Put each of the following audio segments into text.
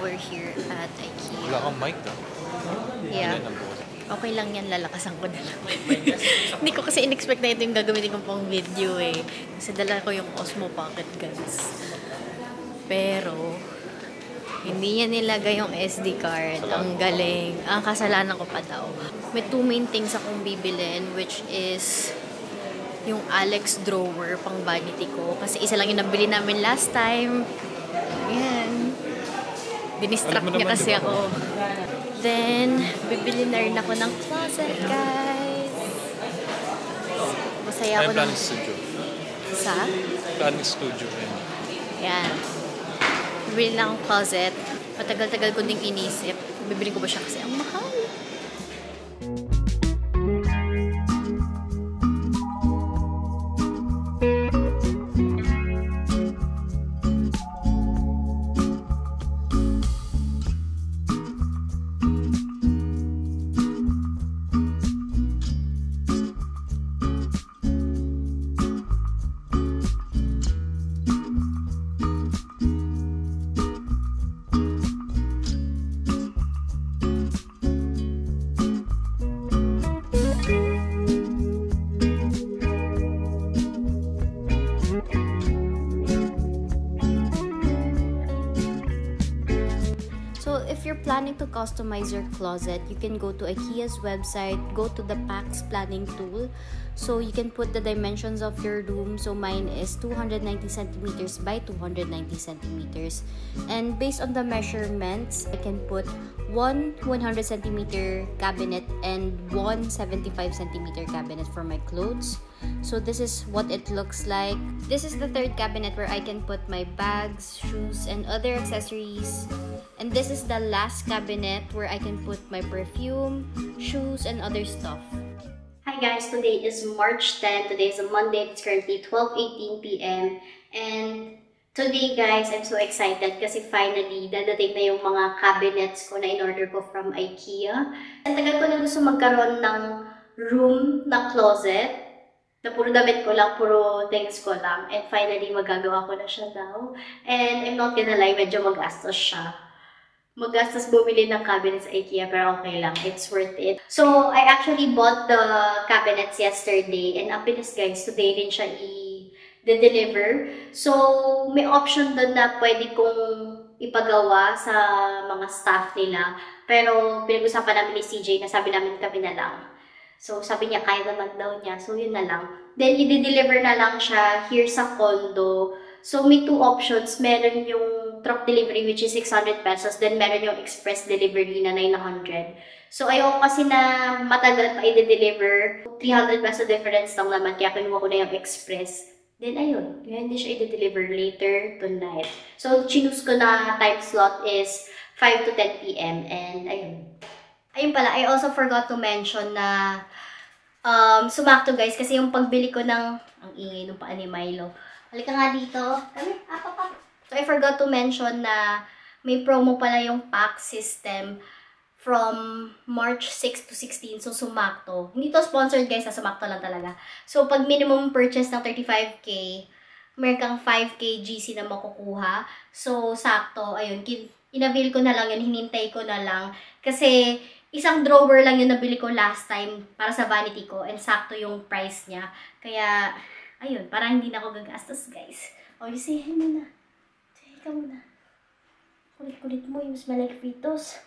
we're here at IKEA. Wala kang mic Yeah. Okay lang yan, lalakasan ko na lang. Hindi ko kasi in-expect na ito yung gagamitin ko pang video eh. Kasi dala ko yung Osmo Pocket guys. Pero, hindi niya nilagay yung SD card. Ang galing. Ang kasalanan ko pa daw. May two main things akong bibilin, which is yung Alex drawer pang vanity ko. Kasi isa lang yung nabili namin last time. Yan. Dinistract niya kasi ako. Then, bibili na rin ako ng closet, guys. Masaya ako ng... Planning studio. Sa? Planning studio. Yan. Bibili na akong closet. Matagal-tagal ko ding inisip. Bibili ko ba siya kasi ang mahal. So if you're planning to customize your closet, you can go to IKEA's website, go to the PAX planning tool. So you can put the dimensions of your room. So mine is 290 centimeters by 290 centimeters. And based on the measurements, I can put one 100 centimeter cabinet and one 75 centimeter cabinet for my clothes. So this is what it looks like. This is the third cabinet where I can put my bags, shoes, and other accessories. And this is the last cabinet where I can put my perfume, shoes, and other stuff. Hi guys, today is March 10. Today is a Monday. It's currently 12:18 p.m. And today guys, I'm so excited kasi finally, dadating na yung mga cabinets ko na in-order ko from IKEA. Ang tagal ko na gusto magkaroon ng room na closet na puro damit ko lang, puro things ko lang. And finally, magagawa ko na siya daw. And I'm not gonna lie, medyo magastos siya. Magastos bumili ng cabinets sa IKEA, pero okay lang. It's worth it. So, I actually bought the cabinets yesterday. And ang bilis guys, today rin siya i-deliver. So, may option doon na pwede kong ipagawa sa mga staff nila. Pero, pinag-usapan namin ni CJ na sabi namin kami na lang. So, sabi niya, kaya naman daw niya. So, yun na lang. Then, i-deliver na lang siya here sa condo. So, may two options. Meron yung truck delivery, which is 600 pesos. Then, meron yung express delivery na 900. So, ayoko kasi na matagal pa i-deliver. 300 peso difference lang naman. Kaya kinuha ko na yung express. Then, ayun. Kaya hindi siya i-deliver later tonight. So, chinus ko na time slot is 5 to 10 p.m. And, ayun. Ayun pala, I also forgot to mention na sumakto guys. Kasi yung pagbili ko ng... Ang ingay ng paa ni Milo. Halika nga dito. Kami, apa. So, I forgot to mention na may promo pala yung PAX system from March 6 to 16. So, sumakto. Hindi to sponsored guys, sumakto lang talaga. So, pag minimum purchase ng 35k, meron kang 5k GC na makukuha. So, sakto. Ayun, inavail ko na lang yun, hinintay ko na lang. Kasi, isang drawer lang yung nabili ko last time para sa vanity ko. And sakto yung price niya. Kaya, ayun, parang hindi na ako gagastos guys. O, you say hi muna. Ikaw muna. Kulit-kulit mo, you smell like Fritos.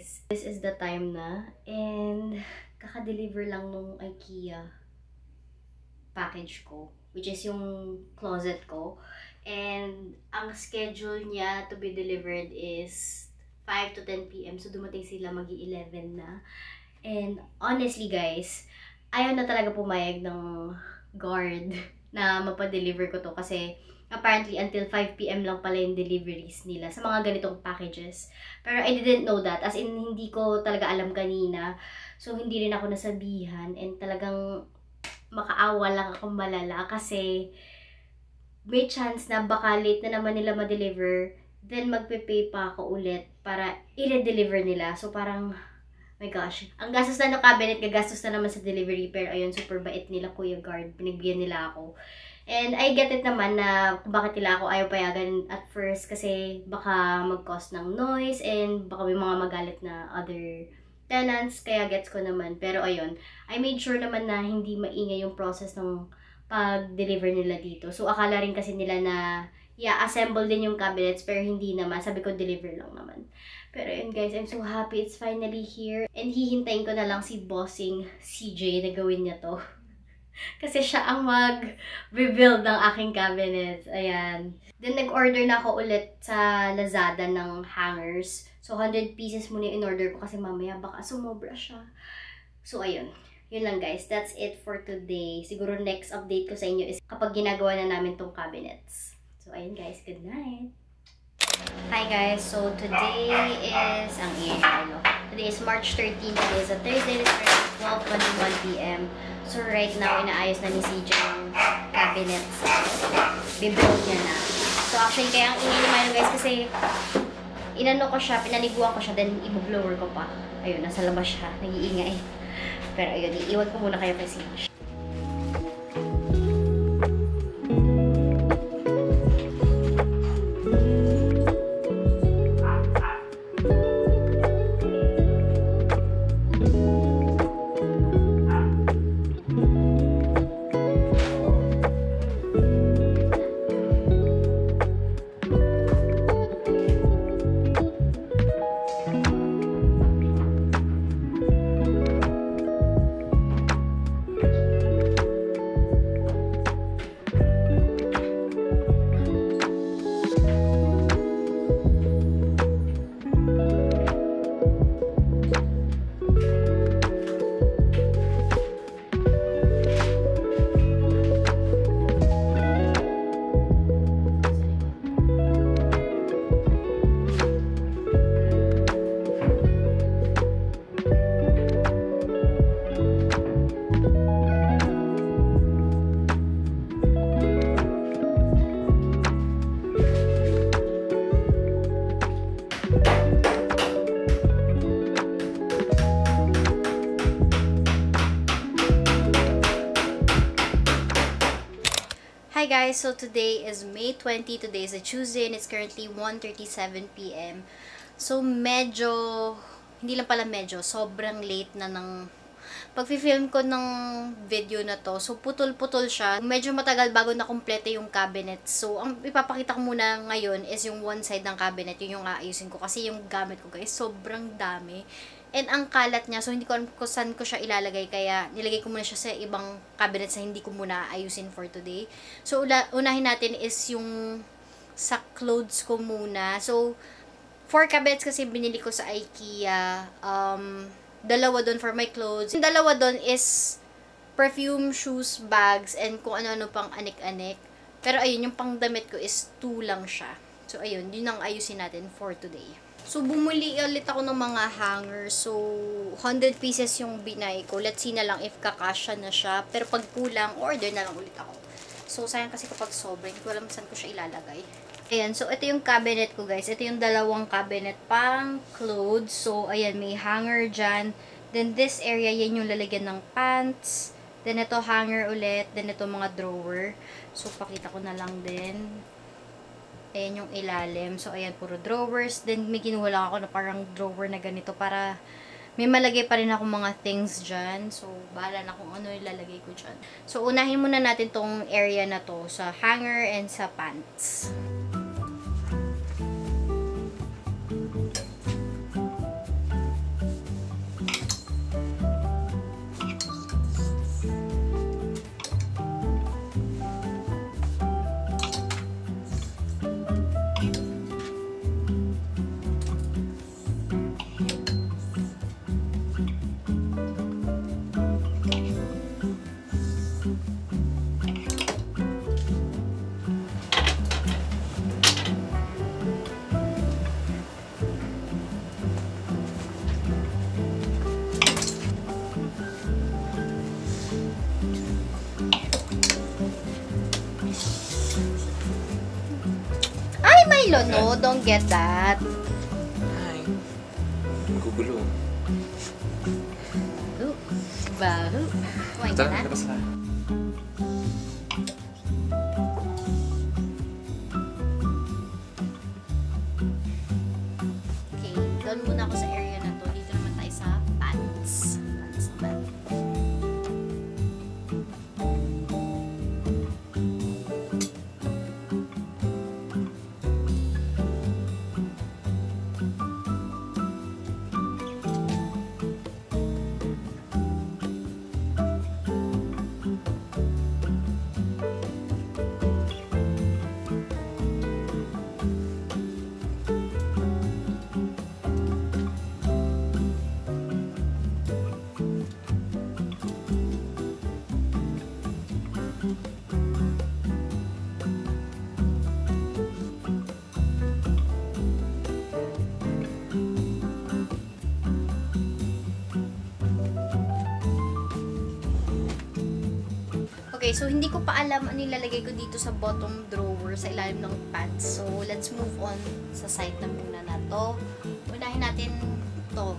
guys, this is the time na. And kaka-deliver lang nung IKEA package ko, which is yung closet ko. And ang schedule niya to be delivered is 5 to 10 p.m. So dumating sila magi-11 na. And honestly guys, ayaw na talaga pumayag ng guard na mapadeliver ko to kasi apparently until 5 p.m. lang pala yung deliveries nila sa mga ganitong packages. Pero I didn't know that, as in hindi ko talaga alam kanina. So hindi rin ako nasabihan and talagang makaawa lang ako malala kasi may chance na baka late na naman nila ma-deliver, then magpe-pay pa ako ulit para i-deliver nila. So parang, my gosh, ang gastos na ng cabinet, gagastos na naman sa delivery, pero ayun, super bait nila Kuya Guard, pinagbigyan nila ako. And I get it naman na kung bakit nila ako ayaw payagan at first kasi baka mag-cause ng noise and baka may mga magalit na other tenants, kaya gets ko naman. Pero ayun, I made sure naman na hindi maingay yung process ng pag-deliver nila dito. So akala rin kasi nila na assemble din yung cabinets, pero hindi naman. Sabi ko, deliver lang naman. Pero yun guys, I'm so happy it's finally here. And hihintayin ko na lang si bossing CJ na gawin niya to. Kasi siya ang mag-rebuild ng aking cabinets. Ayan. Then, nag-order na ako ulit sa Lazada ng hangers. So, 100 pieces muna yung in-order ko kasi mamaya baka sumobra siya. So, ayun. Yun lang guys. That's it for today. Siguro next update ko sa inyo is kapag ginagawa na namin tong cabinets. So, ayun guys. Good night! Hi guys! So, today is Today is March 13. Today is a Thursday. It's 12:21 p.m. So, right now, inaayos na ni CJ yung cabinets. Bibuild niya na. So, actually, kaya ang ingay naman guys kasi inano ko siya, pinaliguan ko siya, then i-blower ko pa. Ayun, nasa labas siya. Nag-iingay. Pero ayun, iiwan ko muna kayo kay CJ. Hi guys, so today is May 20, today is a Tuesday and it's currently 1:37 p.m. So sobrang late na ng pag-film ko ng video na to. So putol-putol siya. Medyo matagal bago na kumpleto yung cabinet. So ang ipapakita ko muna ngayon is yung one side ng cabinet, yun yung aayusin ko kasi yung gamit ko guys, sobrang dami. And ang kalat niya, so hindi ko alam kung saan ko siya ilalagay. Kaya nilagay ko muna siya sa ibang cabinet na hindi ko muna ayusin for today. So unahin natin is yung sa clothes ko muna. So 4 cabinets kasi binili ko sa IKEA. Dalawa doon for my clothes. Yung dalawa doon is perfume, shoes, bags, and kung ano-ano pang anik-anik. Pero ayun, yung pang damit ko is 2 lang siya. So ayun, yun ang ayusin natin for today. So, bumuli ulit ako ng mga hangers. So, 100 pieces yung binay ko. Let's see na lang if kakasya na siya. Pero pag kulang, order na lang ulit ako. So, sayang kasi kapag sobra, hindi ko alam saan ko siya ilalagay. Ayan, so ito yung cabinet ko guys. Ito yung dalawang cabinet pang clothes. So, ayan, may hanger dyan. Then, this area, yan yung lalagyan ng pants. Then, ito hanger ulit. Then, ito mga drawer. So, pakita ko na lang din. Ayan yung ilalim. So, ayan, puro drawers. Then, may kinuha lang ako na parang drawer na ganito para may malagay pa rin ako mga things dyan. So, bahala na kung ano ilalagay ko dyan. So, unahin muna natin tong area na to sa hanger and sa pants. Milo, no, don't get that. Ay, gugulo. Baho. Kumain ka Tara, na? labas na. Okay, doon muna ako sa area na to. Dito naman tayo sa pants. Pants naman. Okay, so hindi ko pa alam ano ilalagay ko dito sa bottom drawer sa ilalim ng pants. So, let's move on sa side na muna na to. Unahin natin to,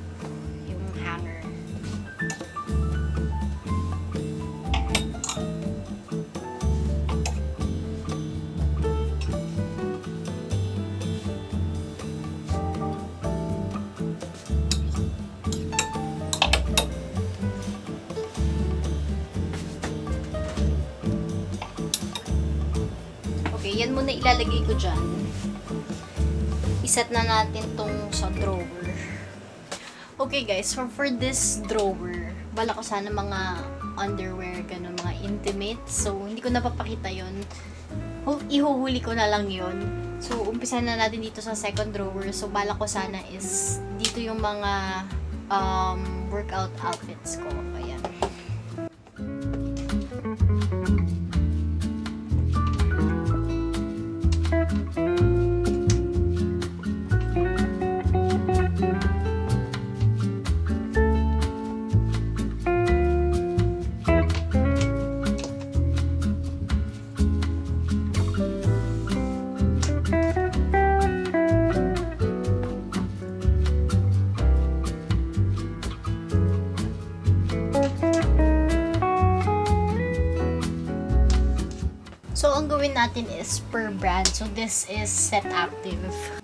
yung hanger. Okay, yan muna ilalagay ko dyan. Iset na natin tong sa drawer. Okay guys, for this drawer, bala ko sana mga underwear, ganun, mga intimate. So, hindi ko napapakita yon. Ihuhuli ko na lang yon. So, umpisa na natin dito sa second drawer. So, bala ko sana is dito yung mga workout outfits ko. Ayan. So, ang gawin natin is per brand. So, this is Set Active.